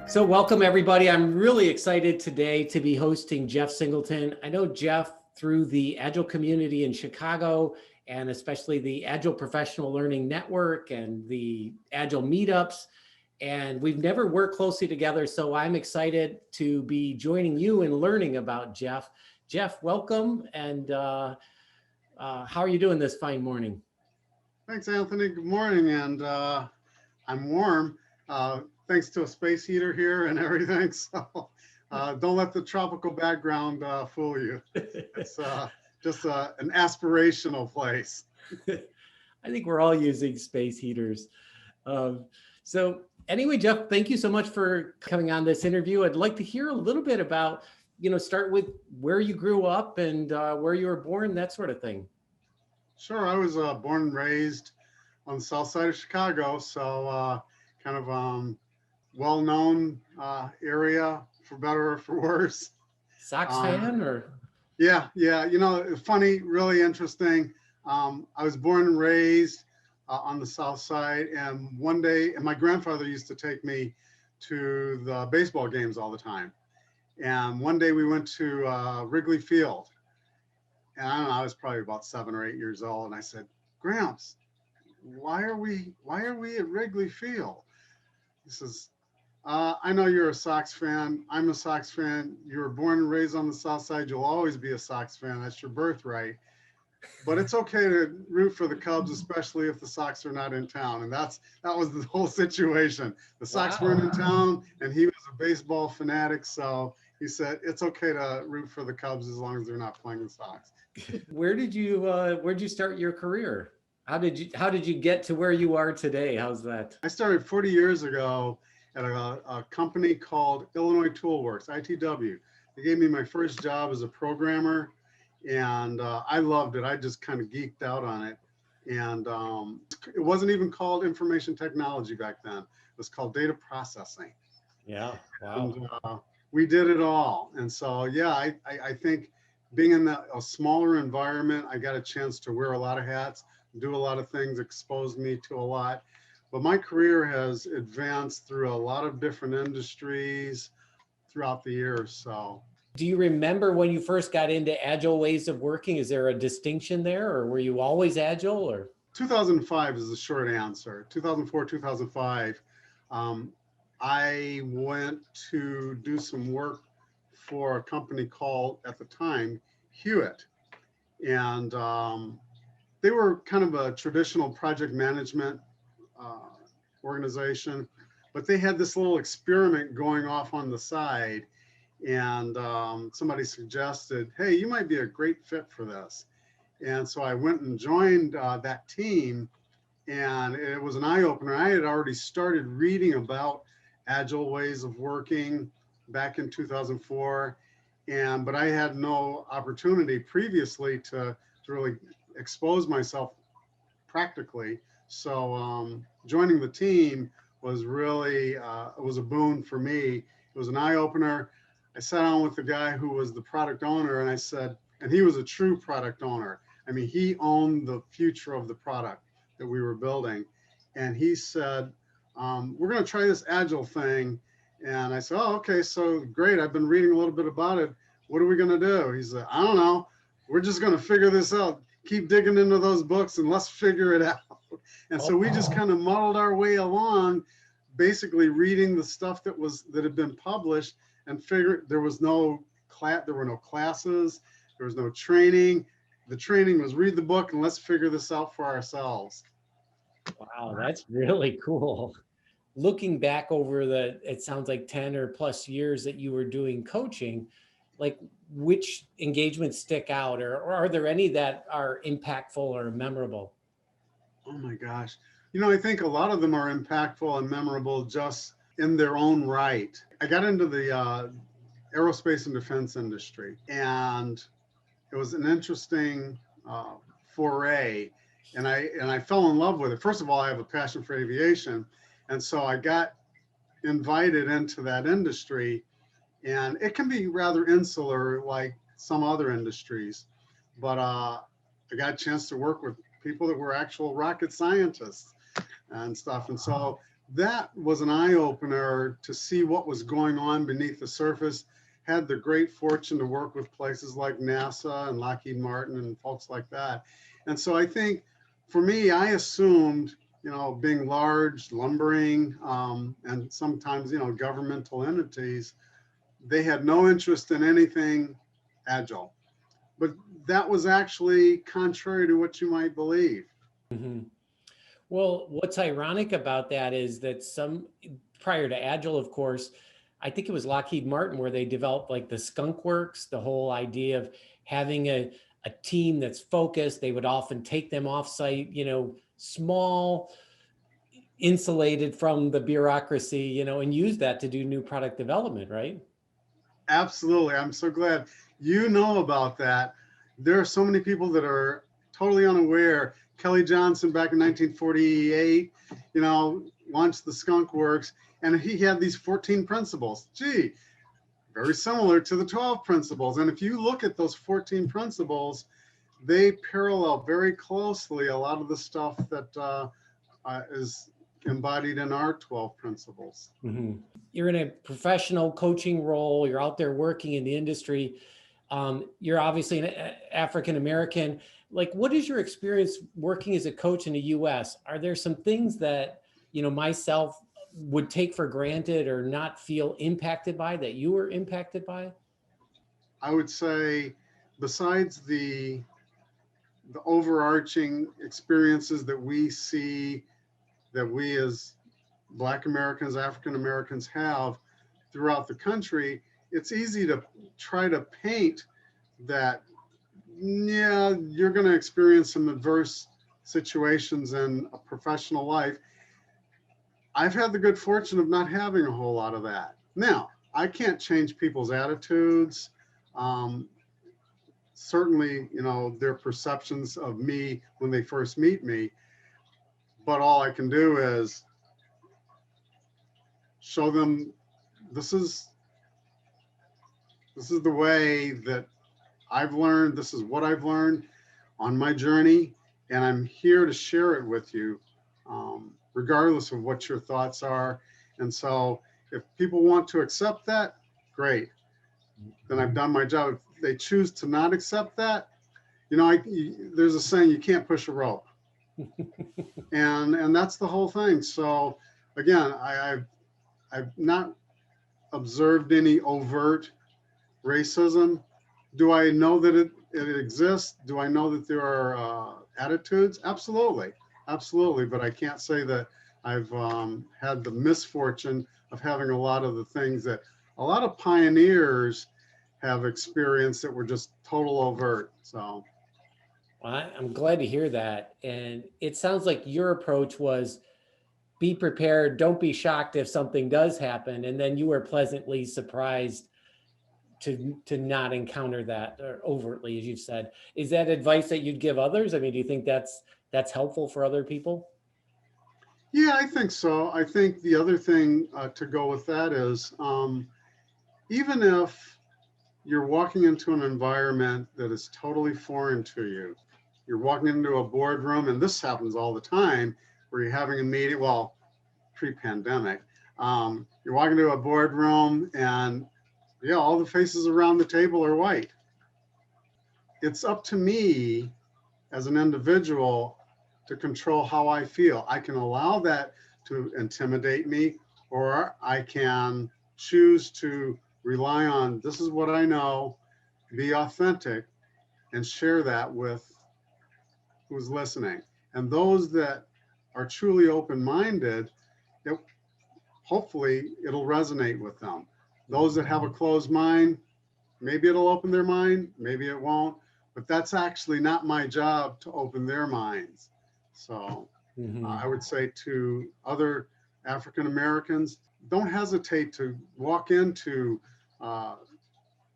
So welcome everybody. I'm really excited today to be hosting Jeff Singleton. I know Jeff through the Agile community in Chicago and especially the Agile Professional Learning Network and the Agile meetups. And we've never worked closely together. So I'm excited to be joining you and learning about Jeff. Jeff, welcome. And how are you doing this fine morning? Thanks, Anthony. Good morning. And I'm warm. Thanks to a space heater here and everything. So don't let the tropical background fool you. It's just an aspirational place. I think we're all using space heaters. So anyway, Jeff, thank you so much for coming on this interview. I'd like to hear a little bit about, start with where you grew up and where you were born, that sort of thing. Sure. I was born and raised on the south side of Chicago. So kind of well-known area, for better or for worse. Sox fan or? Yeah. Funny, really interesting. I was born and raised on the south side, and one day, and my grandfather used to take me to the baseball games all the time. And one day we went to Wrigley Field, and I don't know, I was probably about 7 or 8 years old, and I said, "Gramps, why are we at Wrigley Field?" He says, "I know you're a Sox fan. I'm a Sox fan. You were born and raised on the south side. You'll always be a Sox fan. That's your birthright. But it's okay to root for the Cubs, especially if the Sox are not in town." And that was the whole situation. The Sox weren't in town, and he was a baseball fanatic. So he said, it's okay to root for the Cubs as long as they're not playing the Sox. Where'd you start your career? How did you get to where you are today? How's that? I started 40 years ago at a company called Illinois Toolworks, ITW. They gave me my first job as a programmer, and I loved it. I just kind of geeked out on it. And it wasn't even called information technology back then. It was called data processing. Yeah, wow. And we did it all. And so, yeah, I think being in a smaller environment, I got a chance to wear a lot of hats, do a lot of things, exposed me to a lot. But my career has advanced through a lot of different industries throughout the years. So, do you remember when you first got into Agile ways of working? Is there a distinction there, or were you always Agile? Or 2005 is the short answer. 2004, 2005. I went to do some work for a company called, at the time, Hewitt. And they were kind of a traditional project management organization, but they had this little experiment going off on the side. And somebody suggested, hey, you might be a great fit for this. And so I went and joined that team, and it was an eye-opener. I had already started reading about Agile ways of working back in 2004, but I had no opportunity previously to really expose myself practically. So joining the team was really, it was a boon for me. It was an eye-opener. I sat down with the guy who was the product owner, and I said, and he was a true product owner. I mean, he owned the future of the product that we were building. And he said, we're going to try this Agile thing. And I said, oh, okay, so great. I've been reading a little bit about it. What are we going to do? He said, I don't know. We're just going to figure this out. Keep digging into those books and let's figure it out. And so we just kind of muddled our way along, basically reading the stuff that had been published, and figured there were no classes, there was no training. The training was read the book and let's figure this out for ourselves. Wow, that's really cool. Looking back over it sounds like 10 or plus years that you were doing coaching, like which engagements stick out, or are there any that are impactful or memorable? Oh my gosh. I think a lot of them are impactful and memorable just in their own right. I got into the aerospace and defense industry, and it was an interesting foray, and I fell in love with it. First of all, I have a passion for aviation, and so I got invited into that industry, and it can be rather insular like some other industries, but I got a chance to work with people that were actual rocket scientists and stuff. And so that was an eye opener to see what was going on beneath the surface. Had the great fortune to work with places like NASA and Lockheed Martin and folks like that. And so I think for me, I assumed, being large, lumbering, and sometimes, governmental entities, they had no interest in anything agile. But that was actually contrary to what you might believe. Mhm. Well, what's ironic about that is that prior to Agile, of course, I think it was Lockheed Martin where they developed like the skunk works, the whole idea of having a team that's focused. They would often take them off site, small, insulated from the bureaucracy, and use that to do new product development, right? Absolutely. I'm so glad you know about that. There are so many people that are totally unaware. Kelly Johnson back in 1948, launched the Skunk Works, and he had these 14 principles. Gee, very similar to the 12 principles. And if you look at those 14 principles, they parallel very closely a lot of the stuff that is embodied in our 12 principles. Mhm. You're in a professional coaching role, you're out there working in the industry. You're obviously an African American. Like, what is your experience working as a coach in the US? Are there some things that, myself would take for granted or not feel impacted by that you were impacted by? I would say, besides the overarching experiences that we see, that we as Black Americans, African Americans have throughout the country, it's easy to try to paint that, yeah, you're going to experience some adverse situations in a professional life. I've had the good fortune of not having a whole lot of that. Now, I can't change people's attitudes. Um, Certainly, their perceptions of me when they first meet me, but all I can do is show them this is the way that I've learned. This is what I've learned on my journey, and I'm here to share it with you, regardless of what your thoughts are. And so, if people want to accept that, great. Then I've done my job. If they choose to not accept that, there's a saying, you can't push a rope, and that's the whole thing. So again, I've not observed any overt racism. Do I know that it exists? Do I know that there are attitudes? Absolutely, absolutely. But I can't say that I've had the misfortune of having a lot of the things that a lot of pioneers have experienced that were just total overt. So Well, I'm glad to hear that. And it sounds like your approach was be prepared, don't be shocked if something does happen. And then you were pleasantly surprised to not encounter that or overtly, as you've said. Is that advice that you'd give others? I mean, do you think that's helpful for other people? yeah, I think so. I think the other thing to go with that is, even if you're walking into an environment that is totally foreign to you, you're walking into a boardroom, and this happens all the time, where you're having a meeting, well, pre-pandemic, you're walking into a boardroom and yeah, all the faces around the table are white. It's up to me as an individual to control how I feel. I can allow that to intimidate me, or I can choose to rely on this is what I know, be authentic, and share that with who's listening. And those that are truly open minded, it, hopefully it'll resonate with them. Those that have a closed mind, maybe it'll open their mind, maybe it won't, but that's actually not my job to open their minds. So Mm-hmm. I would say to other African Americans, don't hesitate to walk into uh,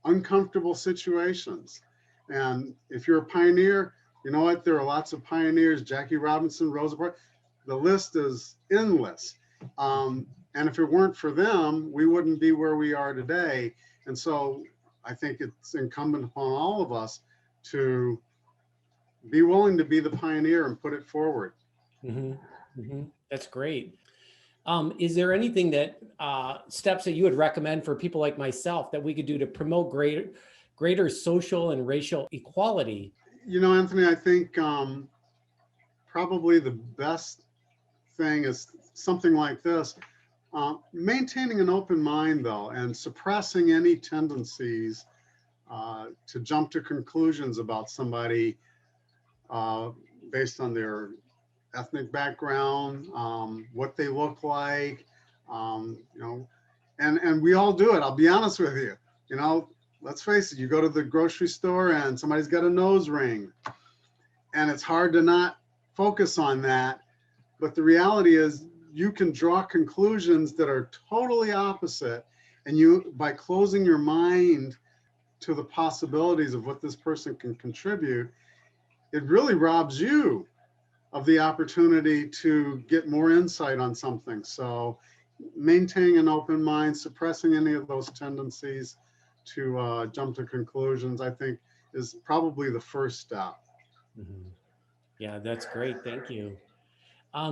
uncomfortable situations. And if you're a pioneer, you know what? There are lots of pioneers, Jackie Robinson, Rosa Parks. The list is endless. And if it weren't for them, we wouldn't be where we are today. And so I think it's incumbent upon all of us to be willing to be the pioneer and put it forward. Mm-hmm. Mm-hmm. That's great. Is there anything that steps that you would recommend for people like myself that we could do to promote greater social and racial equality? Anthony, I think probably the best thing is something like this. Maintaining an open mind, though, and suppressing any tendencies to jump to conclusions about somebody based on their ethnic background, what they look like, and we all do it. I'll be honest with you. Let's face it, you go to the grocery store and somebody's got a nose ring, and it's hard to not focus on that. But the reality is you can draw conclusions that are totally opposite. And by closing your mind to the possibilities of what this person can contribute, it really robs you of the opportunity to get more insight on something. So maintaining an open mind, suppressing any of those tendencies to jump to conclusions, I think is probably the first step. Mm-hmm. Yeah, that's great. Thank you.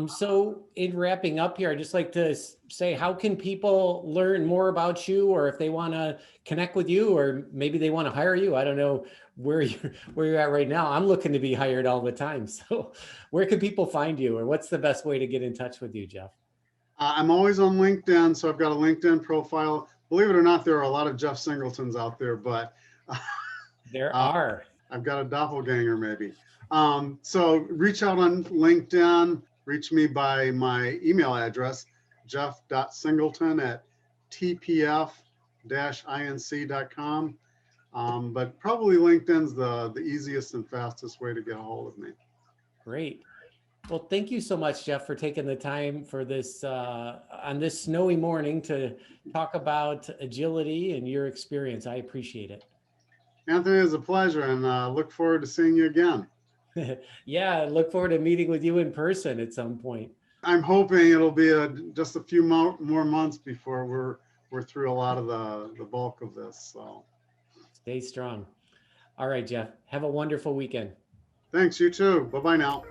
So in wrapping up here, I'd just like to say, how can people learn more about you, or if they want to connect with you, or maybe they want to hire you? I don't know where you're at right now. I'm looking to be hired all the time. So where can people find you, or what's the best way to get in touch with you, Jeff? I'm always on LinkedIn, so I've got a LinkedIn profile. Believe it or not, there are a lot of Jeff Singletons out there, but There are. I've got a doppelganger maybe. So reach out on LinkedIn. Reach me by my email address, jeff.singleton@tpf-inc.com. But probably LinkedIn's the easiest and fastest way to get a hold of me. Great. Well, thank you so much, Jeff, for taking the time for this on this snowy morning to talk about agility and your experience. I appreciate it. Anthony, it's a pleasure, and look forward to seeing you again. Yeah, I look forward to meeting with you in person at some point. I'm hoping it'll be just a few more months before we're through a lot of the bulk of this. So stay strong. All right, Jeff. Have a wonderful weekend. Thanks, you too. Bye-bye now.